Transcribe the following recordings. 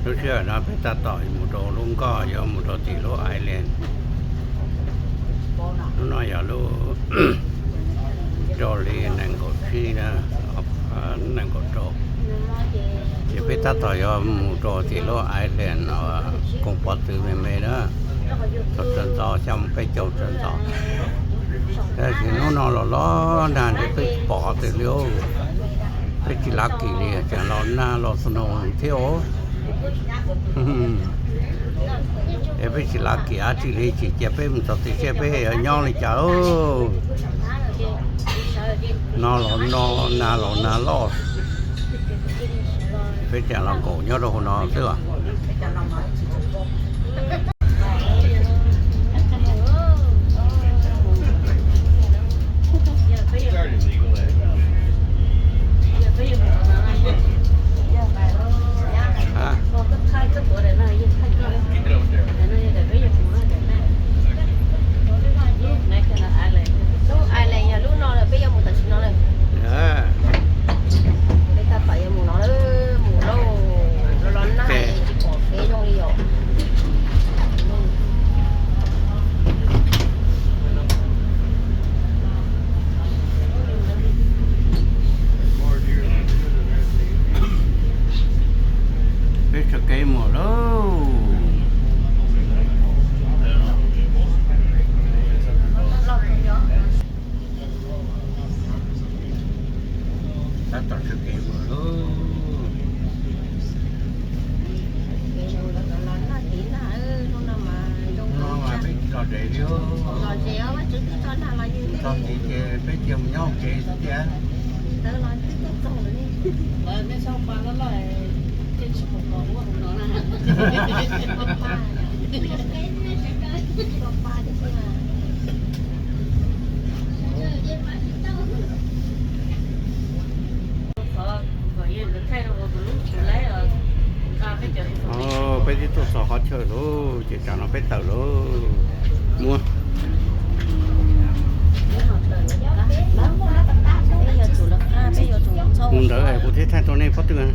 รู้เชื่อนะไปตัดต่อยหมูโตลุงก็ยอมหมูโตตีโลไอแลนด์นู้นอย่าลูจอลีนังกดที่นะนังกดโตจะไปตัดต่อยอมหมูโตตีโลไอแลนด์คงปลอดตือไม่นะจดจนต่อจำไปจดจนต่อแต่ที่นู้นเราล้อนานจะไปปอตีเลี้ยวไปจิลักกี่เลยจะเราหน้าเราสนุกเที่ยวเอฟสิลักกี่อาทิตย์เลยจีเจ็บไปมันตัดที่เจ็บไปย้อนเลยจ้าน้าเราน้าล้อไปจะเราโกย้อนเราคนน้าเสื้อไปที่ตัวสอเขาเชิญลูกจะจังเราไปเต่าลูกมัวมึงเด้อไอ้ประเทศไทยตัวนี้พัดเตือน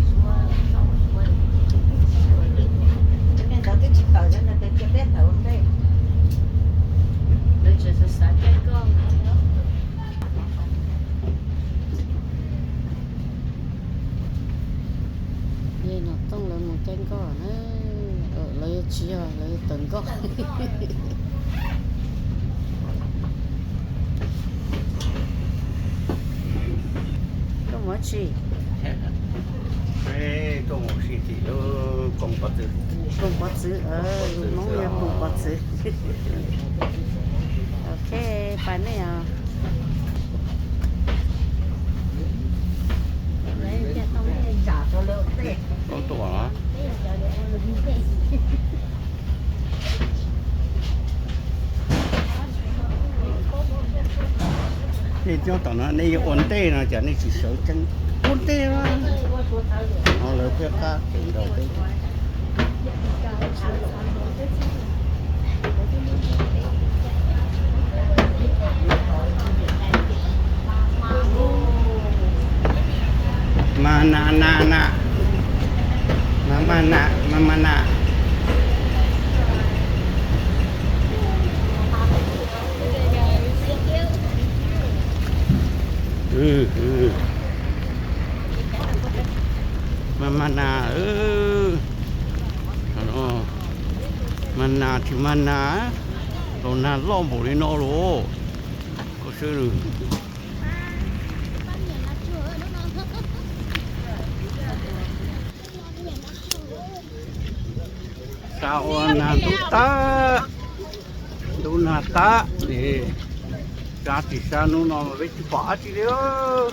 ต้องเลยmột kênh có nữa lấy chia lấy từng có có mỗi gì cái có một gì thì nó cùng bắt giữ mong em cùng bắt giữ ok bán này à con tuổi hả? Thì cho tao nó này ổn tê nó chả này chỉ số chân ổn tê mà nó lớn phía khác từ đầu tới mana mana thì mana rồi na lo bộ đi nó luôn có sự sao na tu ta thì ra thì sao nó với chú bỏ chứ đó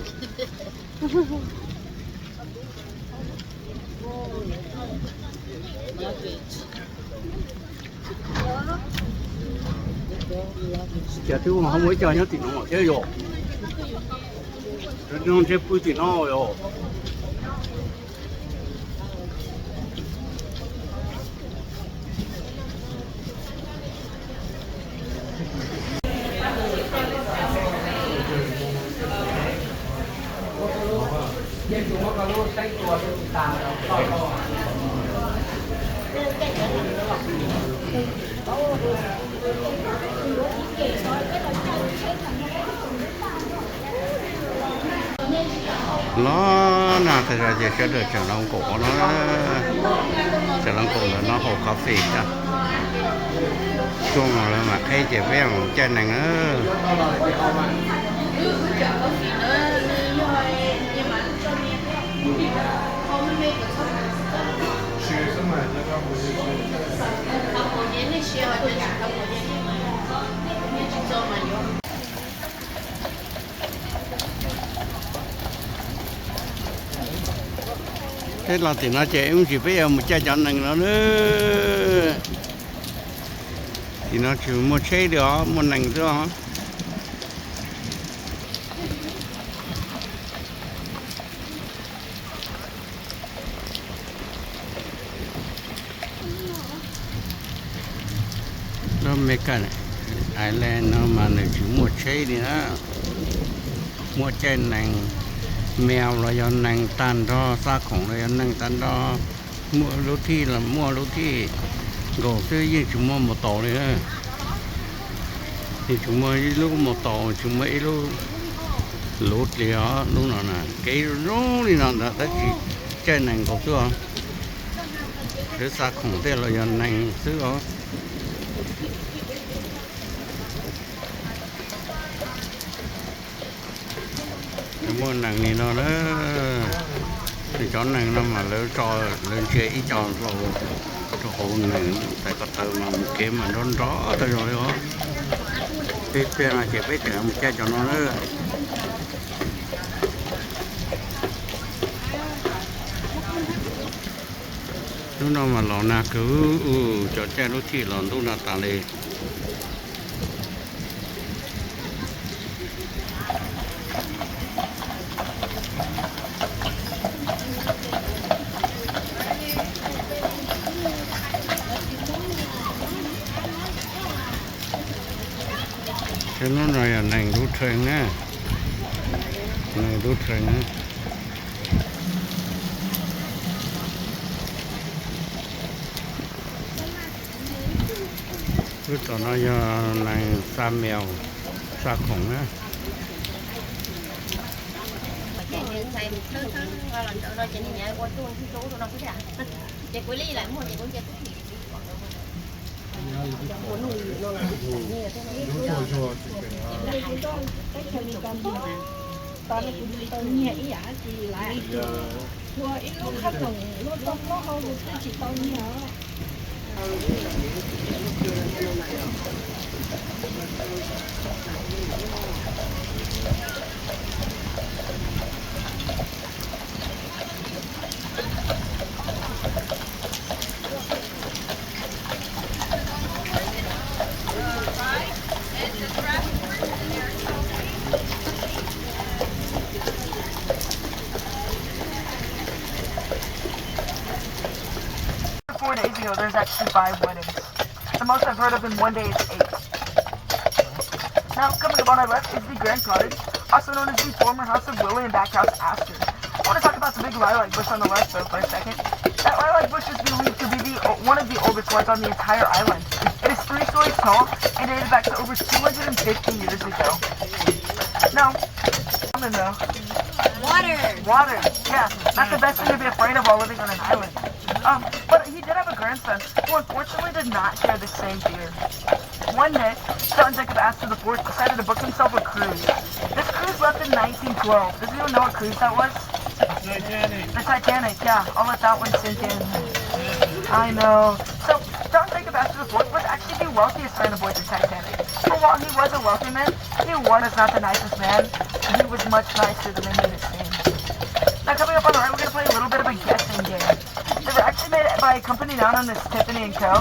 chả thứ mà không mới chơi nhá thì nó chơi rồi nó chơi vui thì nó rồi nó nào thì là sẽ được chẳng lòng cổ nó chẳng lòng cổ là nó hồ cà phê đó chung là mà khi chỉ biết một chân này nữa thế là thì nó chạy cũng chỉ biết một chai chọn nằng nó nữa thì nó chỉ một chai đó một nằng thôi nó Mackinac Island nó mà nó chỉ một chai nữa một chai nằng mèo là do nàng tan đó xa khổng là do nàng tan đó mua lúa thi là mua lúa thi gỗ thứ gì chúng mua một tổ này thì chúng mua lúc một tổ chúng mấy lúc lúa thì đó lúc nào nè cái lúa thì nào là tất chỉ chơi nàng gỗ xưa thứ xa khổng thế là do nàng xứ đó mua nàng này nó đó thì chó nàng nó mà lỡ cho lên chơi ít cho hồ này tại có tờ mà một kiếm mà nó rõ tới rồi đó thì là chỉ biết để một chai cho nó nữa lúc nào mà lò na cứ cho chai lúc thì lò lúc nào tả lì cho nó rồi là nàng đu thuyền á nàng đu thuyền á cứ tao nói cho nàng xa mèo xa khủng á There's actually 5 weddings. The most I've heard of in one day is 8. Now, coming up on our left is the Grand Cottage, also known as the former house of Willie and Backhouse Astor. I want to talk about the big lilac bush on the left though for a second. That lilac bush is believed to be one of the oldest ones on the entire island. It is 3 stories tall and dated back to over 250 years ago. Now, though. Water, yeah. Not the best thing to be afraid of while living on an island. But he did have a grandson who unfortunately did not share the same fear. One day, John Jacob Astor the Fourth decided to book himself a cruise. This cruise left in 1912. Does anyone know what cruise that was? The Titanic, yeah. I'll let that one sink in. I know. So, John Jacob Astor the Fourth was actually the wealthiest man aboard the Titanic. But while he was a wealthy man, he was not the nicest man. He was much nicer than they made it seem. Now, coming up on the right, we're going to play a little bit of a guessing game. They were actually made by a company known as Tiffany & Co.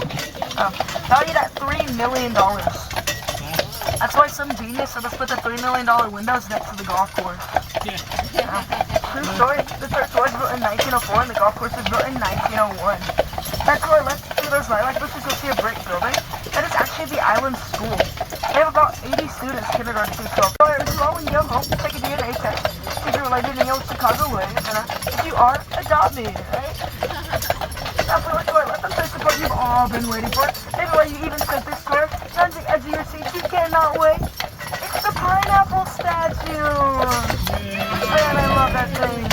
Valued at $3 million. That's why some genius said let's put the $3 million windows next to the golf course. True story, the church was built in 1904 and the golf course was built in 1901. That's where I left through those lilac bushes, you'll see a brick building. That is actually the island school. They have about 80 students, kindergarten through 12. So, as you all when you go home, take a DNA test. If you're related in the old Chicago area, if you are, me, right? That's what let them finish the part you've all been waiting for. Maybe why you even sent this tour. As you your seats, you cannot wait. It's the pineapple statue. Man, I love that thing.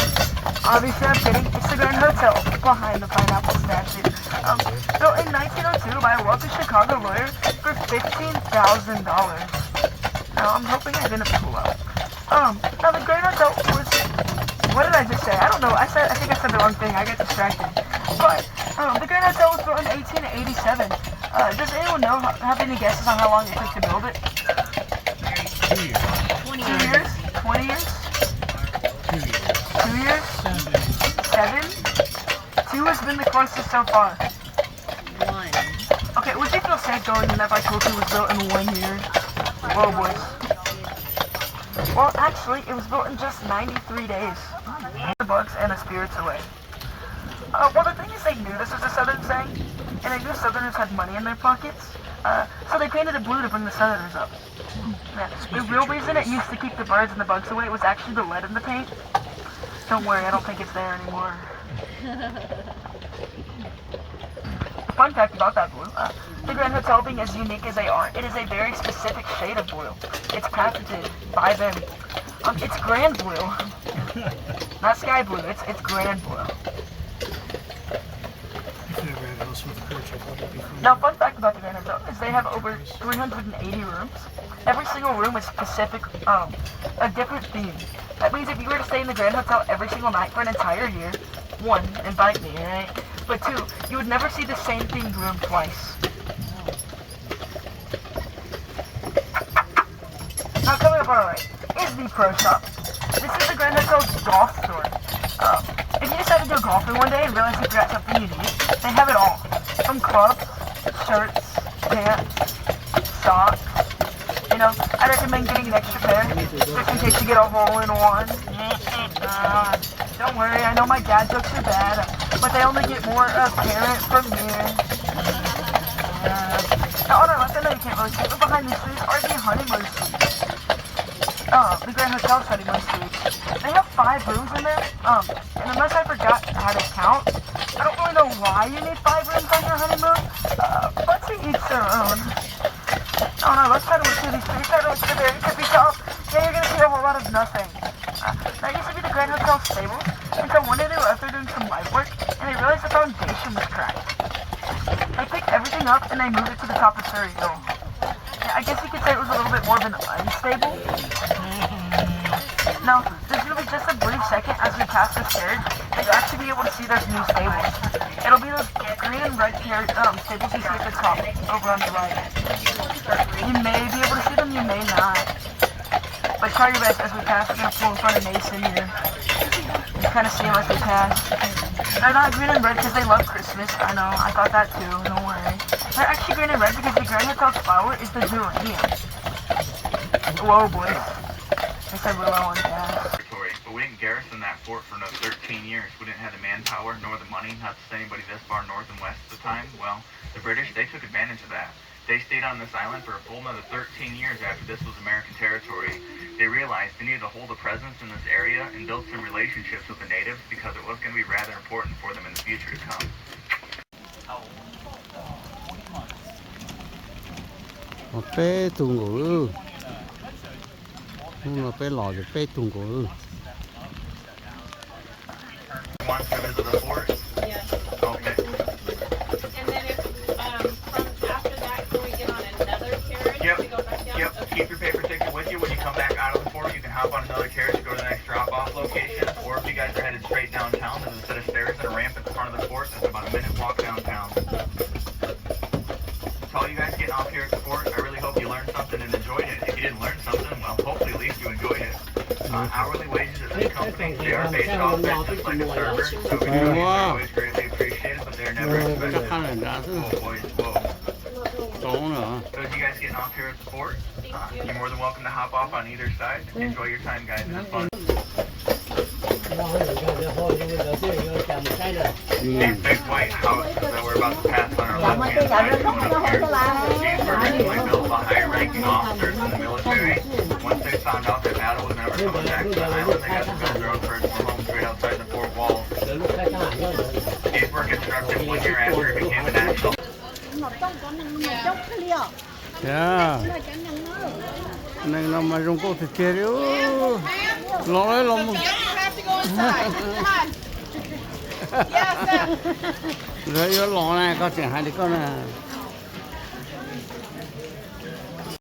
Obviously, I'm kidding. It's the Grand Hotel behind the pineapple statue. Built in 1902 by a wealthy Chicago lawyer for $15,000. Now, I'm hoping I didn't pull up. Now the Grand Hotel was, what did I just say? I don't know. I think I said the wrong thing. I got distracted. But, the Grand Hotel was built in 1887. Does anyone know, have any guesses on how long it took to build it? 2 years. 20 years? 20 years? 2 years? 7? 2 has been the closest so far. 1. Okay, would you feel safe going in if I told you it was built in 1 year? Whoa, boys. Well, actually, it was built in just 93 days. The bugs and the spirits away. Well, the thing is they knew this was a Southern saying, and they knew Southerners had money in their pockets, so they painted it blue to bring the Southerners up. Yeah. The real reason it used to keep the birds and the bugs away was actually the lead in the paint. Don't worry, I don't think it's there anymore. Fun fact about that blue, the Grand Hotel being as unique as they are, it is a very specific shade of blue. It's patented by them. It's grand blue. Not sky blue, it's grand blue. Now, fun fact about the Grand Hotel is they have over 380 rooms. Every single room is specific, a different theme. That means if you were to stay in the Grand Hotel every single night for an entire year, 1, invite me, right? But 2, you would never see the same themed room twice. Now, coming up on our right is the Pro Shop. This is the Grand Hotel's golf store. If you decide to go golfing one day and realize you forgot something you need, they have it all. From clubs, shirts, pants, socks. You know, I recommend getting an extra pair, just in case you get a hole in one. Don't worry, I know my dad jokes are bad, but they only get more apparent from here. Now on our left, I know you can't really see it, but behind these trees are the honeymoon suites. The Grand Hotel's honeymoon suites. They have 5 rooms in there, and unless I forgot how to count, I don't really know why you need 5 rooms on your honeymoon, but to each their own. Oh no, let's try to look through these trees, try to look through there, it could be tough. Yeah, you're gonna see a whole lot of nothing. That used to be the Grand Hotel stable, until one day they were out there doing some light work, and they realized the foundation was cracked. They picked everything up, and they moved it to the top of Surrey Hill. Yeah, I guess you could say it was a little bit more of an unstable. Now, there's gonna be just a brief second as we pass the stairs, and you'll actually be able to see those new stables. It'll be those green and red stables you see at the top, over on the right. You may be able to see them, you may not. But try your best as we pass. We're gonna pull in front of Mason here. You kind of see them as we pass. They're not green and red because they love Christmas. I know, I thought that too, don't worry. They're actually green and red because the Grand Hotel's flower is the geranium. Whoa, boys. I said willow on gas. But we didn't garrison that fort for another 13 years. We didn't have the manpower nor the money not to send anybody this far north and west at the time. Well, the British, they took advantage of that. They stayed on this island for a full another 13 years after this was American territory. They realized they needed to hold a presence in this area and build some relationships with the natives because it was going to be rather important for them in the future to come. Bé tù ngủ. Nhưng mà bé lò thì bé tù ngủ. Want to visit the fort? Yes. Okay. And then if, from after that, can we get on another carriage Yep. to go back down? Yep. Okay. Keep your paper ticket with you. When you come back out of the fort, you can hop on another carriage to go to the next drop-off location. Or if you guys are headed straight downtown, there's a set of stairs and a ramp at the front of the fort. That's about a minute walk downtown. To all you guys getting off here at the fort, I really hope you learned something and enjoyed it. If you didn't learn something, well, hopefully at least you enjoyed it. Hourly wages at this company, they are based off that just like a server. So we do always greatly appreciate it, but they're never expected. Oh boy, whoa. So as you guys getting off here at the fort, you're more than welcome to hop off on either side. Enjoy your time, guys. It was fun. These big white houses that we're about to pass on our left-hand side coming up here, these were originally built by high-ranking officers in the military. Once they found out that battle was never coming back to the island, they got to build their own personal home straight outside the fort walls. These were constructed 1 year after it became a national. Yeah. Nâng nó mà dùng cô thịt kia đi. Lộn đấy lộn. Rồi lộn này có chuyện hai đứa con này.